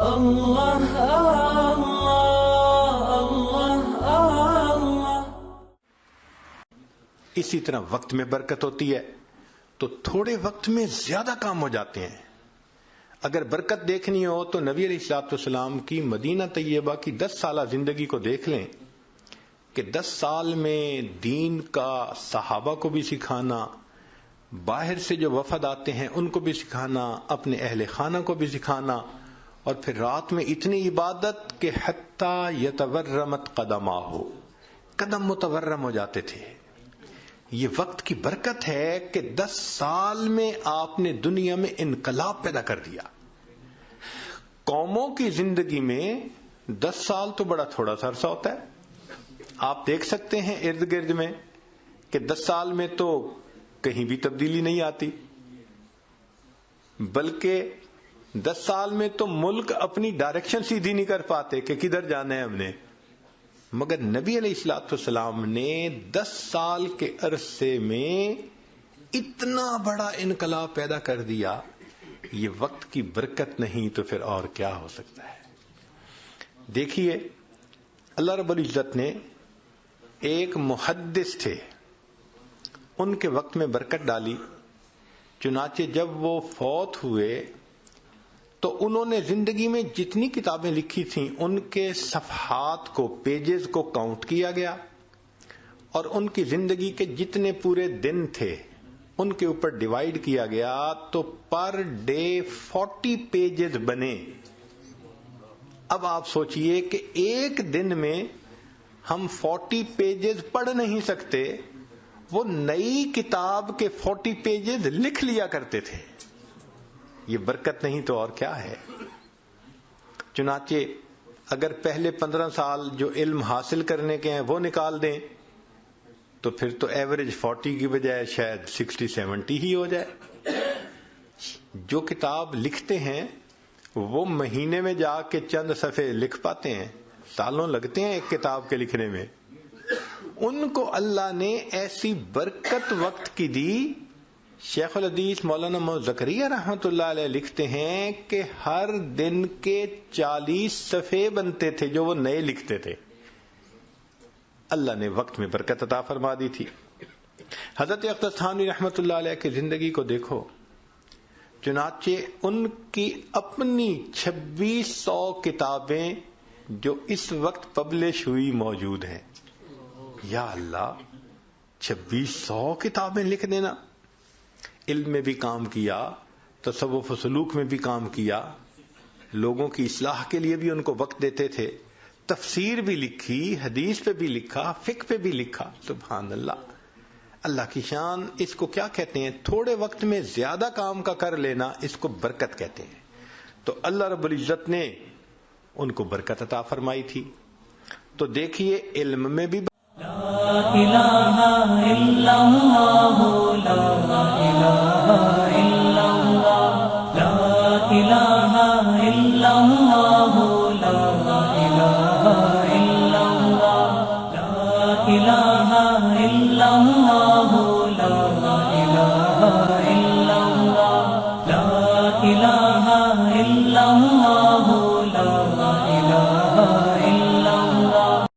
اللہ اللہ اللہ اللہ۔ اسی طرح وقت میں برکت ہوتی ہے تو تھوڑے وقت میں زیادہ کام ہو جاتے ہیں۔ اگر برکت دیکھنی ہو تو نبی علیہ الصلوۃ والسلام کی مدینہ طیبہ کی 10 سالہ زندگی کو دیکھ لیں کہ 10 سال میں دین کا صحابہ کو بھی سکھانا، باہر سے جو وفد آتے ہیں ان کو بھی سکھانا، اپنے اہل خانہ کو بھی سکھانا، اور پھر رات میں اتنی عبادت کہ حتی یتورمت قدماہ، قدم متورم ہو جاتے تھے۔ یہ وقت کی برکت ہے کہ 10 سال میں آپ نے دنیا میں انقلاب پیدا کر دیا۔ قوموں کی زندگی میں 10 سال تو بڑا تھوڑا سا عرصہ ہوتا ہے۔ آپ دیکھ سکتے ہیں ارد گرد میں کہ 10 سال میں تو کہیں بھی تبدیلی نہیں آتی، بلکہ 10 سال میں تو ملک اپنی ڈائریکشن سیدھی نہیں کر پاتے کہ کدھر جانا ہے ہم نے۔ مگر نبی علیہ الصلوۃ والسلام نے 10 سال کے عرصے میں اتنا بڑا انقلاب پیدا کر دیا۔ یہ وقت کی برکت نہیں تو پھر اور کیا ہو سکتا ہے؟ دیکھیے، اللہ رب العزت نے ایک محدث تھے، ان کے وقت میں برکت ڈالی، چنانچہ جب وہ فوت ہوئے تو انہوں نے زندگی میں جتنی کتابیں لکھی تھیں ان کے صفحات کو، پیجز کو کاؤنٹ کیا گیا، اور ان کی زندگی کے جتنے پورے دن تھے ان کے اوپر ڈیوائیڈ کیا گیا تو پر ڈے 40 پیجز بنے۔ اب آپ سوچئے کہ ایک دن میں ہم 40 پیجز پڑھ نہیں سکتے، وہ نئی کتاب کے 40 پیجز لکھ لیا کرتے تھے۔ یہ برکت نہیں تو اور کیا ہے؟ چنانچہ اگر پہلے 15 سال جو علم حاصل کرنے کے ہیں وہ نکال دیں تو پھر تو ایوریج 40 کی بجائے شاید 60-70 ہی ہو جائے۔ جو کتاب لکھتے ہیں وہ مہینے میں جا کے چند صفحے لکھ پاتے ہیں، سالوں لگتے ہیں ایک کتاب کے لکھنے میں۔ ان کو اللہ نے ایسی برکت وقت کی دی۔ شیخ الحدیث مولانا محمد زکریا رحمۃ اللہ علیہ لکھتے ہیں کہ ہر دن کے 40 صفحے بنتے تھے جو وہ نئے لکھتے تھے۔ اللہ نے وقت میں برکت عطا فرما دی تھی۔ حضرت اقدس تھانوی رحمۃ اللہ علیہ کی زندگی کو دیکھو، چنانچہ ان کی اپنی 2600 کتابیں جو اس وقت پبلش ہوئی موجود ہیں۔ یا اللہ، 2600 کتابیں لکھ دینا! علم میں بھی کام کیا، تصوف و سلوک میں بھی کام کیا، لوگوں کی اصلاح کے لیے بھی ان کو وقت دیتے تھے، تفسیر بھی لکھی، حدیث پہ بھی لکھا، فقہ پہ بھی لکھا۔ سبحان اللہ! اللہ کی شان! اس کو کیا کہتے ہیں؟ تھوڑے وقت میں زیادہ کام کا کر لینا، اس کو برکت کہتے ہیں۔ تو اللہ رب العزت نے ان کو برکت عطا فرمائی تھی۔ تو دیکھیے، علم میں بھی لا الہ الا اللہ، لا الہ الا اللہ، لا الہ الا اللہ، لا الہ الا اللہ، لا الہ الا اللہ۔